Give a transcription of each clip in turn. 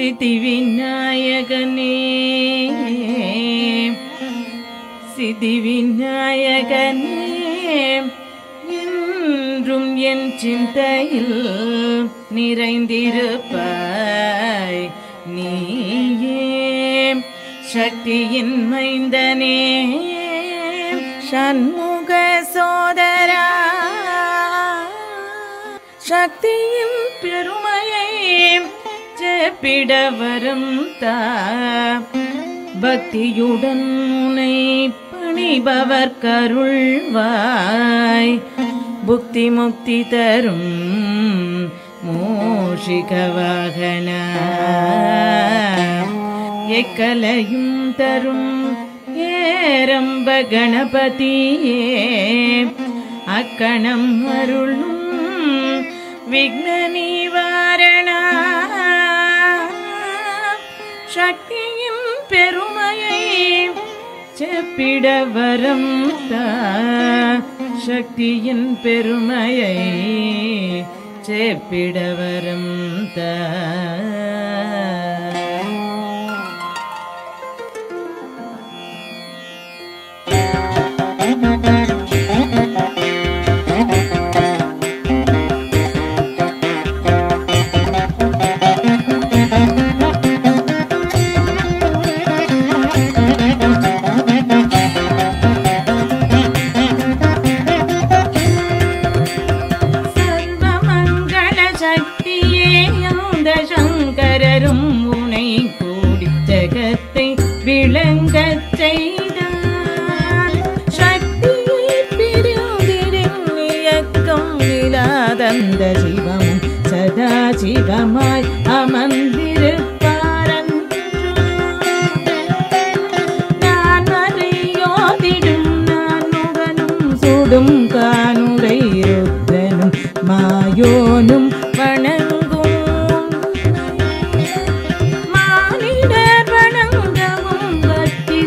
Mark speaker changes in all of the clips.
Speaker 1: சித்திவிநாயகனே சித்திவிநாயகனே என்றும் என் சிந்தையில் நிறைந்திருப்பாய் நீயே சக்தியின் மைந்தனே சண்முக சோதரா சக்தியின் பெருமையை செப்பிட வரம் தா பக்தியுடன் உன்னை பணிபவர் கருள்வாய் புக்தி முக்தி தரும் மூஷிக வாகன எக்கலையும் தரும் ஏரம்ப கணபதியே அக்கணம் அருளும் விக்ன நிவாரண சக்தியின் பெருமையை செப்பிட வரம் தா சக்தியின் பெருமையை செப்பிட வரம் தா சங்கரரும் உனை கூடி ஜகத்தை விளங்கச் செய்தார் சக்தியை பிரிந்திடும் இயக்கம் இல்லாதந்த சிவமும் சதா சிவமாய் அமர்ந்திருப்பாரன்று நான் அறியோதிடும் நான் முகனும் சுடும் கானுரை ருத்ரனும் மாயோனும் வணங்கும்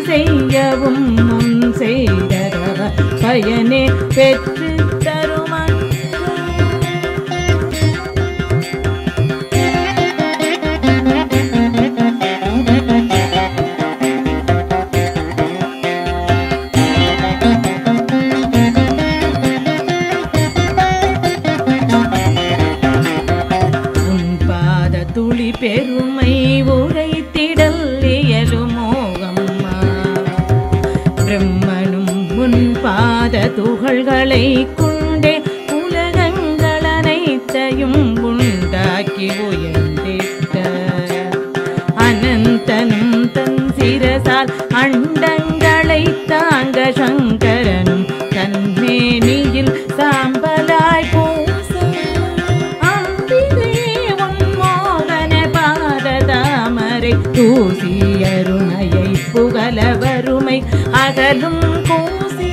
Speaker 1: செய்யவும் முன் செய்ததவ பயனே பெற்று தருமன் உன் பாத துளி பெருமை உரைத்திடல் இயலுமோ பிரம்மனும் உன் பாத துகள்களை கொண்டே உலகங்கள் அனைத்தையும் உண்டாக்கி உயர்ந்திட்ட அனந்தனும் தன் சிரசால் அண்டங்களை தாங்க சங்கரனும் தன்மேனியில் சாம்பலாய் பூச அம்பிகே உன் மோகன பாத தாமரை தூசி அருணையை புகழ வறுமை அகலும் கூசி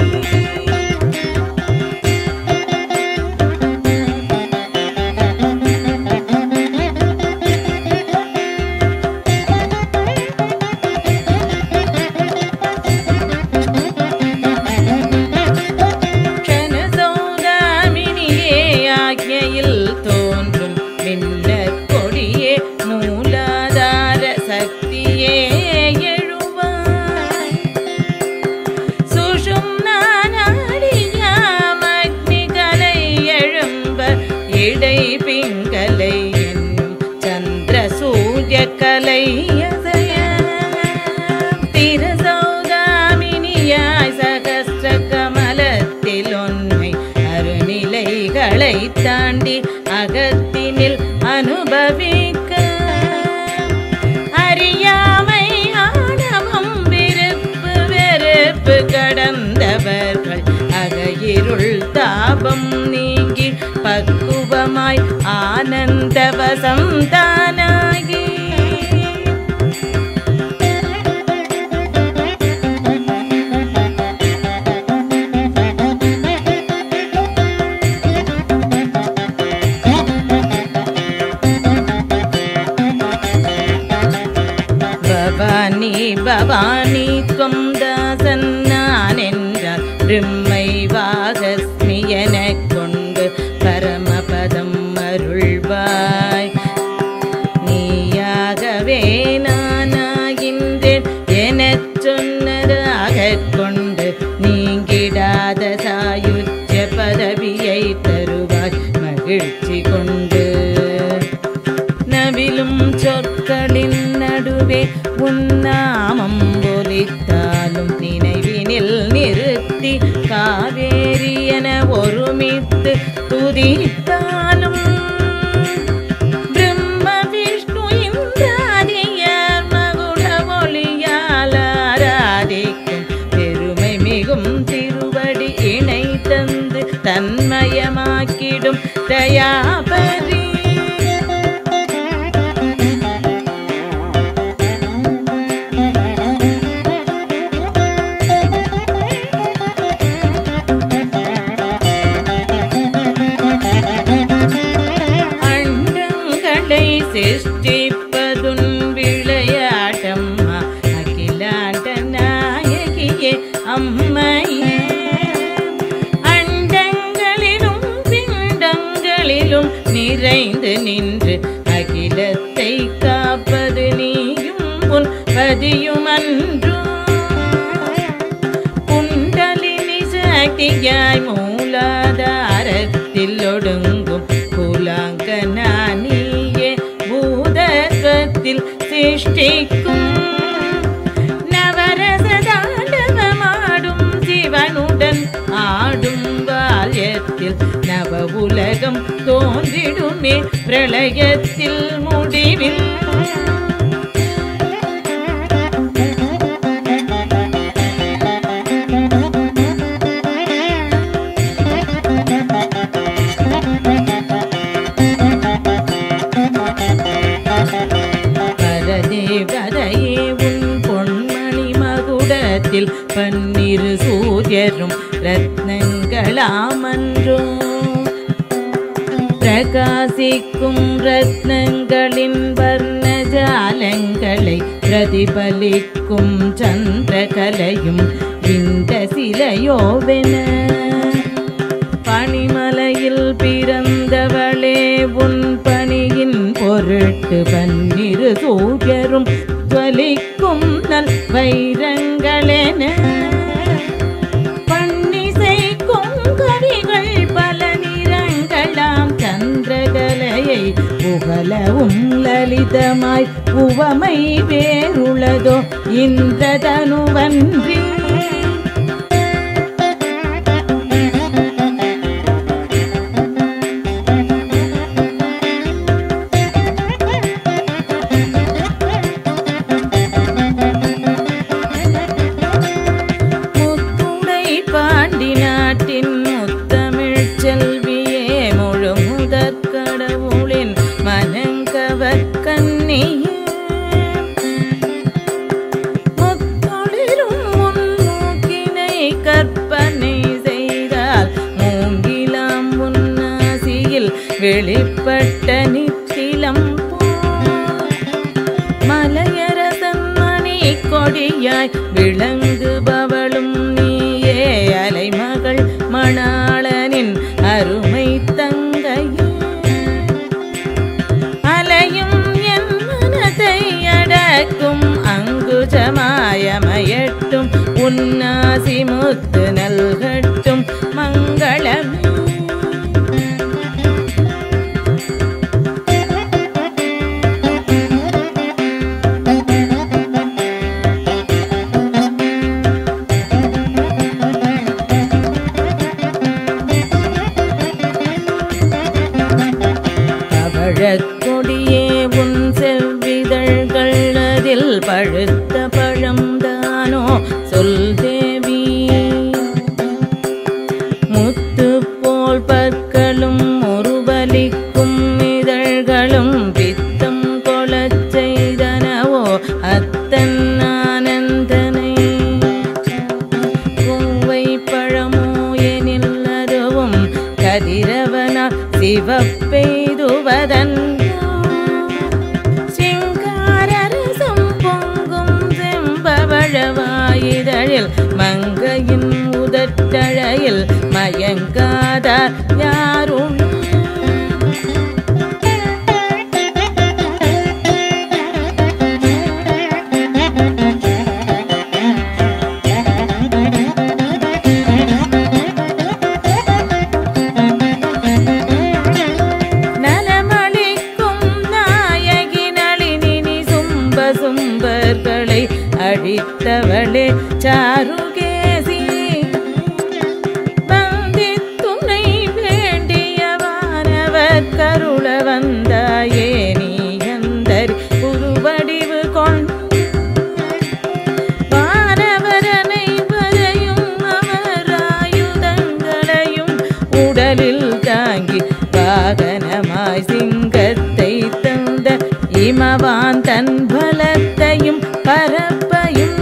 Speaker 1: கனசௌதாமினியே ஆக்ஞையில் தோன்றும் மின்னற் கொடியே மூலாதார சக்தியே இடை பிங்கலை என்னும் சந்திர சூரிய கலையசய திரசௌதாமினியாய் சகஸ்ர கமலத்தில் ஒன்மை அருநிலைகளை தாண்டி அகத்தினில் அனுபவிக்க அறியாமை ஆணவம் விருப்பு வெறுப்பு கடந்தவர்கள் அகையிருள் தாபம் நீங்கி பக்குவமாய் ஆனந்தவசம் தானாகி பவானி பவானி துவம் தாசன் நான் என்றால் பிரம்மை வாகஸ்மி எனக் கொண்டு பரமபதம் அருள்வாய் நீயாகவே சாயுஜ்ய பதவியை தருவாய் மகிழ்ச்சி கொண்டு. நவிலும் சொற்களின் நடுவே உன்னாமம் ஒலித்தாலும் நினைவினில் நிறுத்தி காவேரி என ஒருமித்து துதித்தாலும் பிரம்ம விஷ்ணு இந்திராதியர் மகுட ஒளியால் ஆராதிக்கும் பெருமை மிகும் திருவடி இணை தந்து தன்மயமாக்கிடும் தயாபரி. சிருஷ்டிப்பதுன் விளையாட்டம்மா அகிலாண்ட நாயகியே அம்மையே. அண்டங்களிலும் பிண்டங்களிலும் நிறைந்து நின்று அகிலத்தை காப்பது நீயும் உன் பதியும் அன்றோ. குண்டலினி சக்தியாய் மூலாதாரத்தில் ஒடுங்கும் குலாங்கனானி சிருஷ்டிக்கும் நவரசதாண்டவமாடும் சிவனுடன் ஆடும் பால்யத்தில் நவ உலகம் தோன்றிடுமே பிரளயத்தில் முடிவில். தேவதையே உன் பொன்மணி மகுடத்தில் பன்னிரு சூரியரும் ரத்னங்களாமன்றோ. பிரகாசிக்கும் ரத்னங்களின் வர்ணஜாலங்களை பிரதிபலிக்கும் சந்திரகலையும் இந்த சிலையோவென. பனிமலையில் பிறந்தவளே உன் பணியின் பொருட்டு பன்னிரு சூரியரும் ஜொலிக்கும் நல் வைரங்களென. பன்னிசைக்கும் கவிகள் பல நிறங்களாம் சந்திரகலையை புகழவும் லலிதமாய் உவமை வேறுளதோ இந்திரதனுவன்றி. வெளிப்பட்ட நித்திலம் மலையரசன் மணி கொடியாய் விளங்குபவளும் நீயே. அலைமகள் மணாளனின் அருமை தங்கையே. அலையும் என் மனதை அடக்கும் அங்குஜமாயமயட்டும் உன்னாசி முத்து நல்கட்டும் மங்களமே. கொடியே உன் செவ்விதழ்கள் அதில் பழுத்த பழம்தானோ சொல் தேவி. முத்து போல் பற்களும் ஒருபலிக்கும் இதழ்களும் பித்தம் கொளச் செய்தனவோ அத்தன் ஆனந்தனை. கோவை பழமோ எனில் அதுவும் கதிரவனா சிவப்பெய்துவதன். சிங்காரரசம் பொங்கும் செம்பவழவாயிதழில் மங்கையின் உதட்டழையில் மயங்காதார் யாரும். உடலில் தாங்கி வாகனமாய் சிங்கத்தை தந்த இமவான் தன் பலத்தையும் பரப்பையும்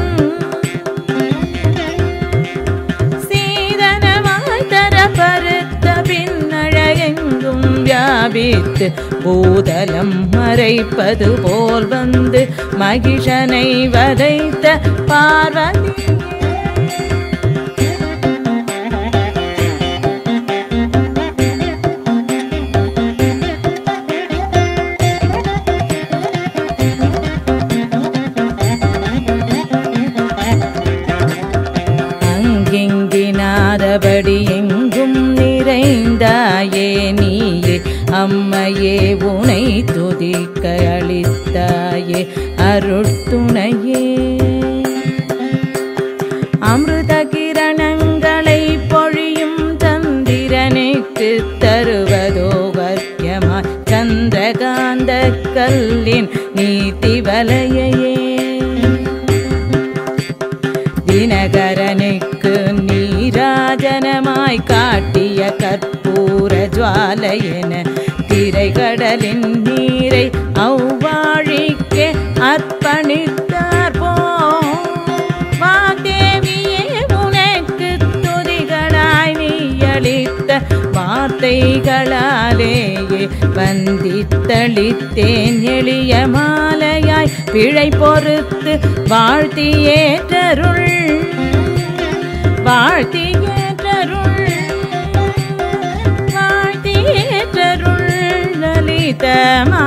Speaker 1: சீதனமாய் தர பருத்த பின்னழகெங்கும் வியாபித்து பூதலம் மறைப்பது போல் வந்து மகிஷனை வதைத்த பார்வதி அங்கிங்கினாதபடி எங்கும் நிறைந்தாயே நீயே அம்மையே உனை துதிக்க அளித்தாயே அருட்துணையே அமிர்த கிரணங்களை பொழியும் சந்திரனுக்கு தருவதோ வர்க்கமாய் சந்திரகாந்த கல்லின் நீதி வலையையே தினகரனுக்கு நீராஜனமாய் காட்டிய கற்பூர ஜுவாலையென திரைகடலின் நீரை அவ்வாழிக்கே அர்ப்பணித்தார் வாதேவியே உனக்கு துதிகளாய் நீ அளித்த வார்த்தைகளாலேயே வந்தித்தளித்தேன் எளிய மாலையாய் பிழை பொறுத்து வாழ்த்தியேற்றருள் லலிதமா